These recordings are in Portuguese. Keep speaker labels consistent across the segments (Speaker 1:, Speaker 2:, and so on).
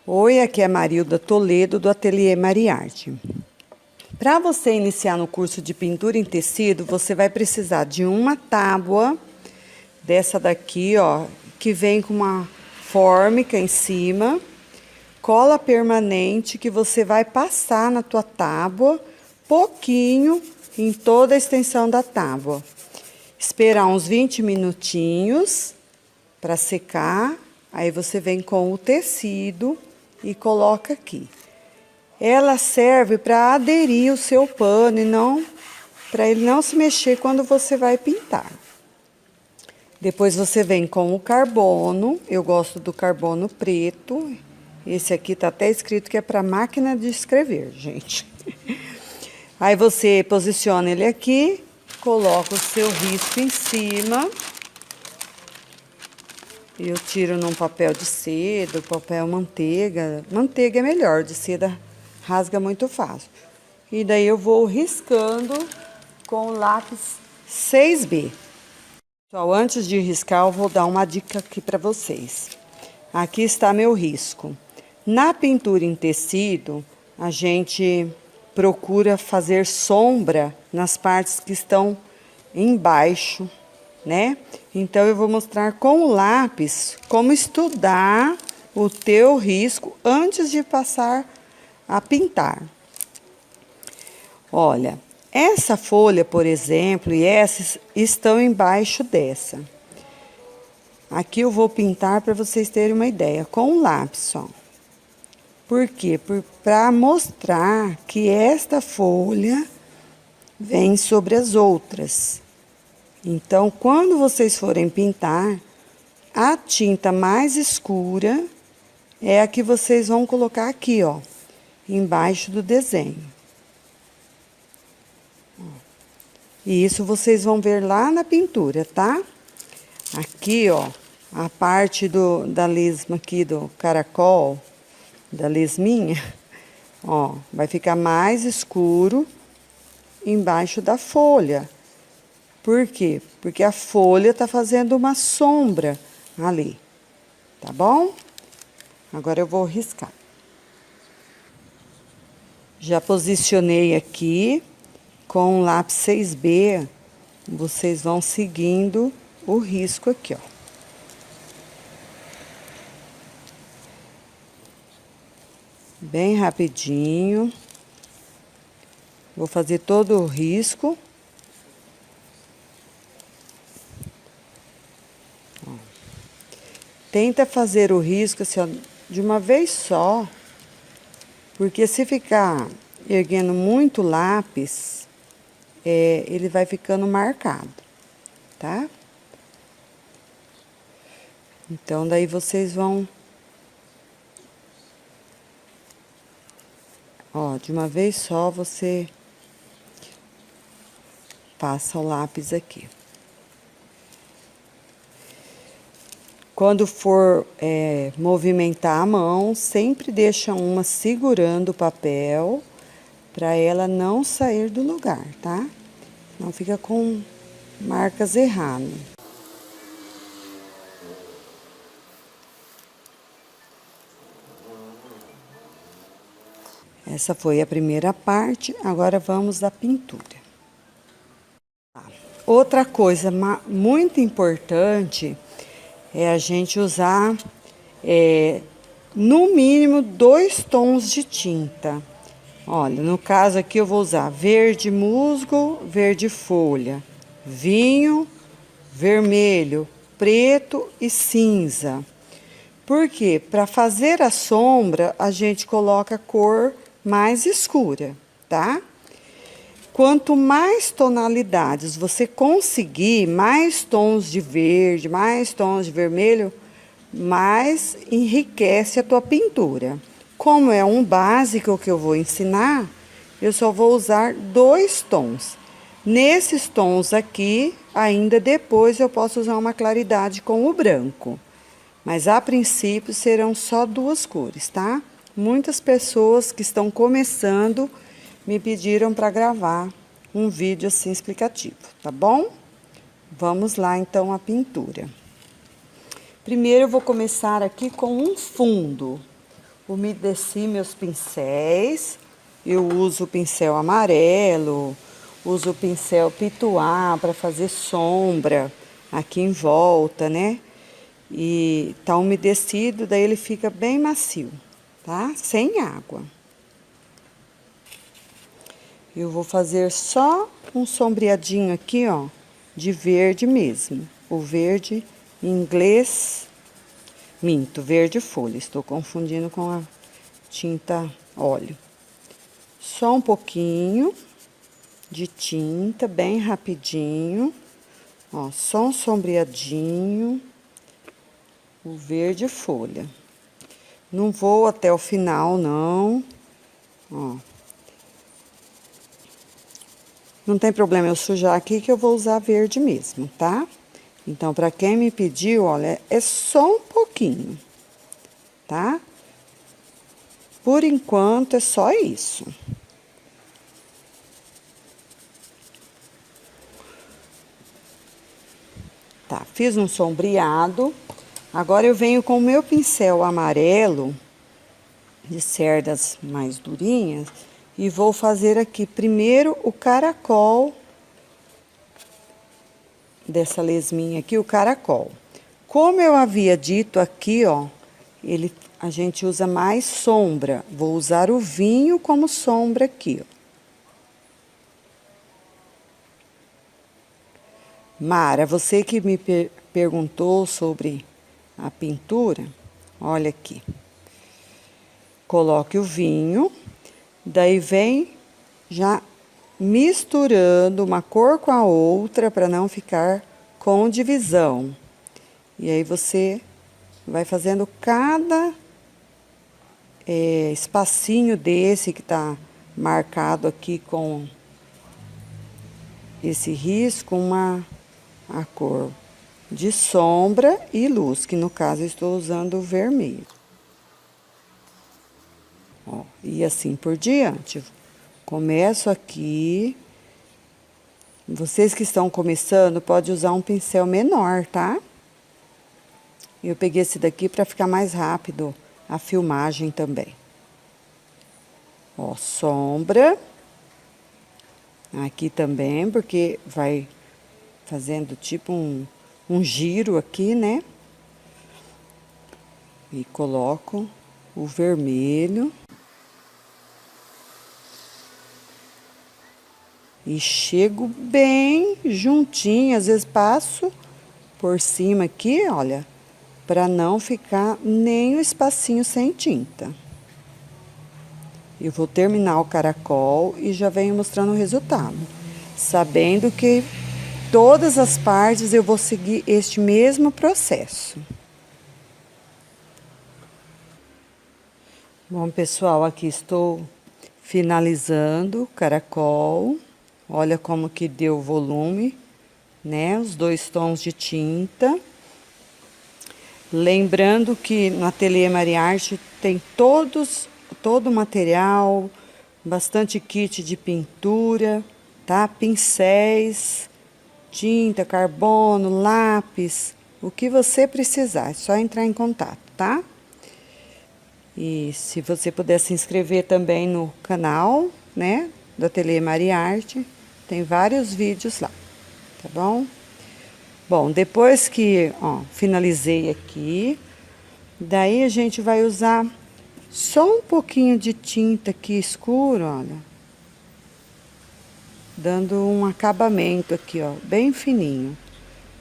Speaker 1: Oi, aqui é Marilda Toledo, do Ateliê Mariarte. Para você iniciar no curso de pintura em tecido, você vai precisar de uma tábua, dessa daqui, ó, que vem com uma fórmica em cima, cola permanente que você vai passar na tua tábua, pouquinho em toda a extensão da tábua. Esperar uns 20 minutinhos para secar, aí você vem com o tecido e coloca aqui. Ela serve para aderir o seu pano e não para ele não se mexer quando você vai pintar. Depois você vem com o carbono. Eu gosto do carbono preto. Esse aqui tá até escrito que é para máquina de escrever, gente. Aí você posiciona ele aqui, coloca o seu risco em cima. Eu tiro num papel de seda, papel manteiga. Manteiga é melhor, de seda rasga muito fácil. E daí eu vou riscando com o lápis 6B. Pessoal, antes de riscar, eu vou dar uma dica aqui para vocês. Aqui está meu risco. Na pintura em tecido, a gente procura fazer sombra nas partes que estão embaixo, né? Então, eu vou mostrar com o lápis como estudar o teu risco antes de passar a pintar. Olha, essa folha, por exemplo, e essas estão embaixo dessa. Aqui eu vou pintar para vocês terem uma ideia, com o lápis, ó. Por quê? Para mostrar que esta folha vem sobre as outras. Então, quando vocês forem pintar, a tinta mais escura é a que vocês vão colocar aqui, ó, embaixo do desenho. E isso vocês vão ver lá na pintura, tá? Aqui, ó, a parte da lesma aqui do caracol, da lesminha, ó, vai ficar mais escuro embaixo da folha. Por quê? Porque a folha tá fazendo uma sombra ali, tá bom? Agora eu vou riscar. Já posicionei aqui com o lápis 6B, vocês vão seguindo o risco aqui, ó. Bem rapidinho. Vou fazer todo o risco. Tenta fazer o risco assim, ó, de uma vez só, porque se ficar erguendo muito lápis, ele vai ficando marcado, tá? Então, daí vocês vão, ó, de uma vez só você passa o lápis aqui. Quando for movimentar a mão, sempre deixa uma segurando o papel para ela não sair do lugar, tá? Não fica com marcas erradas. Essa foi a primeira parte, agora vamos à pintura. Outra coisa muito importante é a gente usar, no mínimo, 2 tons de tinta. Olha, no caso aqui eu vou usar verde musgo, verde folha, vinho, vermelho, preto e cinza. Por quê? Para fazer a sombra, a gente coloca a cor mais escura, tá? Quanto mais tonalidades você conseguir, mais tons de verde, mais tons de vermelho, mais enriquece a tua pintura. Como é um básico que eu vou ensinar, eu só vou usar 2 tons. Nesses tons aqui, ainda depois eu posso usar uma claridade com o branco. Mas a princípio serão só 2 cores, tá? Muitas pessoas que estão começando me pediram para gravar um vídeo assim explicativo, tá bom? Vamos lá então a pintura. Primeiro eu vou começar aqui com um fundo. umedeci meus pincéis. Eu uso o pincel amarelo, uso o pincel pituá para fazer sombra aqui em volta, né? E tá umedecido, daí ele fica bem macio, tá? Sem água. Eu vou fazer só um sombreadinho aqui, ó, de verde mesmo. O verde em inglês, minto, verde folha. Estou confundindo com a tinta óleo. Só um pouquinho de tinta, bem rapidinho. Ó, só um sombreadinho. O verde folha. Não vou até o final, não. Ó. Não tem problema eu sujar aqui que eu vou usar verde mesmo, tá? Então, pra quem me pediu, olha, é só um pouquinho, tá? Por enquanto, é só isso. Tá, fiz um sombreado. Agora, eu venho com o meu pincel amarelo, de cerdas mais durinhas, e vou fazer aqui primeiro o caracol dessa lesminha aqui, o caracol. Como eu havia dito aqui, ó, a gente usa mais sombra. Vou usar o vinho como sombra aqui, ó. Mara, você que me perguntou sobre a pintura, olha aqui. Coloque o vinho, daí vem já misturando uma cor com a outra para não ficar com divisão. E aí você vai fazendo cada espacinho desse que tá marcado aqui com esse risco, a cor de sombra e luz, que no caso eu estou usando o vermelho. Ó, e assim por diante. Começo aqui. Vocês que estão começando, pode usar um pincel menor, tá? Eu peguei esse daqui para ficar mais rápido a filmagem também. Ó, sombra. Aqui também, porque vai fazendo tipo um giro aqui, né? E coloco o vermelho. E chego bem juntinho, às vezes passo por cima aqui, olha, para não ficar nem o espacinho sem tinta. Eu vou terminar o caracol e já venho mostrando o resultado. Sabendo que todas as partes eu vou seguir este mesmo processo. Bom, pessoal, aqui estou finalizando o caracol. Olha como que deu volume, né? Os 2 tons de tinta. Lembrando que no Ateliê Mariarte tem todo o material, bastante kit de pintura, tá? Pincéis, tinta, carbono, lápis, o que você precisar, é só entrar em contato, tá? E se você puder se inscrever também no canal, né, do Ateliê Mariarte, tem vários vídeos lá, tá bom? Bom, depois que, ó, finalizei aqui, daí a gente vai usar só um pouquinho de tinta aqui escuro, olha. Dando um acabamento aqui, ó, bem fininho.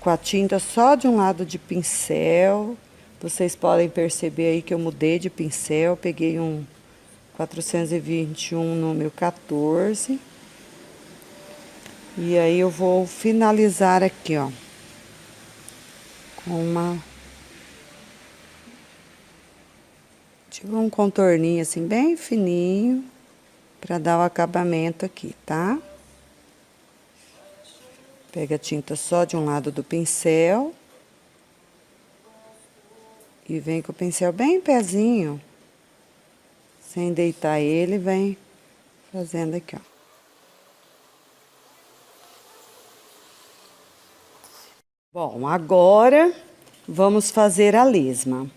Speaker 1: Com a tinta só de um lado de pincel. Vocês podem perceber aí que eu mudei de pincel, peguei um 421 número 14. E aí eu vou finalizar aqui, ó, com tipo um contorninho assim bem fininho, para dar o acabamento aqui, tá? Pega a tinta só de um lado do pincel. E vem com o pincel bem pezinho, sem deitar ele, vem fazendo aqui, ó. Bom, agora vamos fazer a lesma.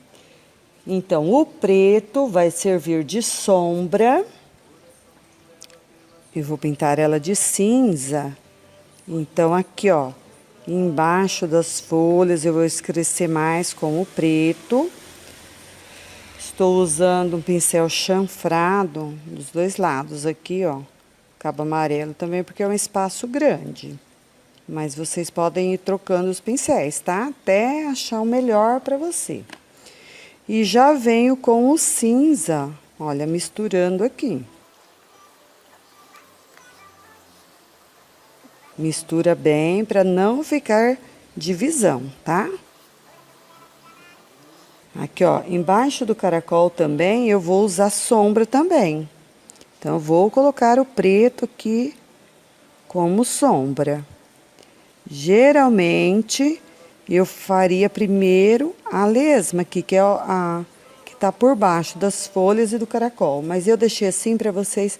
Speaker 1: Então, o preto vai servir de sombra. Eu vou pintar ela de cinza. Então, aqui, ó, embaixo das folhas eu vou escurecer mais com o preto. Estou usando um pincel chanfrado dos dois lados aqui, ó. Cabo amarelo também, porque é um espaço grande. Mas vocês podem ir trocando os pincéis, tá? Até achar o melhor para você. E já venho com o cinza, olha, misturando aqui. Mistura bem para não ficar divisão, tá? Aqui, ó, embaixo do caracol também eu vou usar sombra também. Então, eu vou colocar o preto aqui como sombra. Geralmente, eu faria primeiro a lesma aqui, que é a que tá por baixo das folhas e do caracol. Mas eu deixei assim para vocês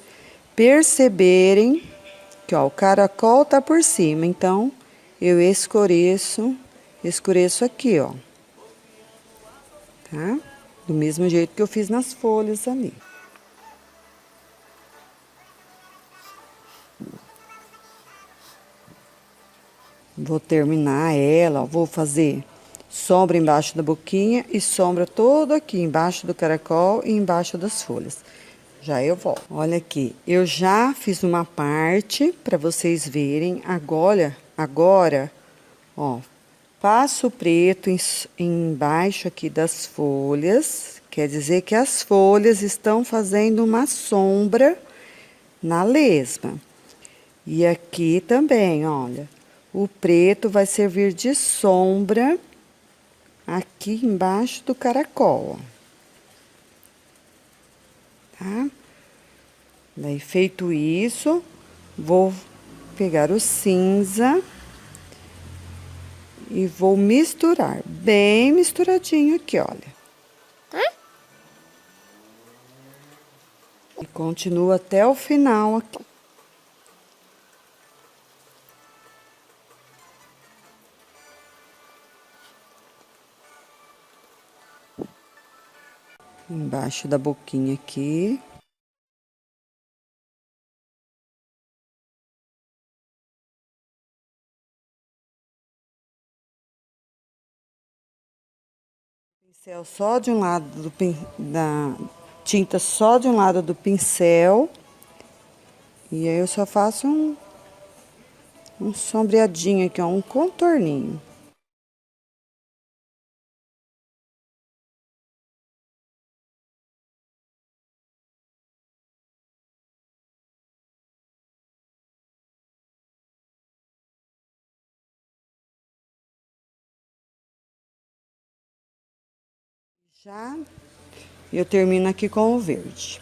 Speaker 1: perceberem que, ó, o caracol tá por cima. Então, eu escureço aqui, ó. Tá? Do mesmo jeito que eu fiz nas folhas ali. Vou terminar ela, ó, vou fazer sombra embaixo da boquinha e sombra todo aqui, embaixo do caracol e embaixo das folhas. Já eu volto. Olha aqui, eu já fiz uma parte para vocês verem. Agora, ó, passo o preto embaixo aqui das folhas. Quer dizer que as folhas estão fazendo uma sombra na lesma. E aqui também, olha, o preto vai servir de sombra aqui embaixo do caracol, ó. Tá? Daí, feito isso, vou pegar o cinza e vou misturar, bem misturadinho aqui, olha. E continua até o final aqui. Embaixo da boquinha aqui. Pincel só de um lado da tinta só de um lado do pincel. E aí eu só faço um sombreadinho aqui, ó, um contorninho. Já eu termino aqui com o verde.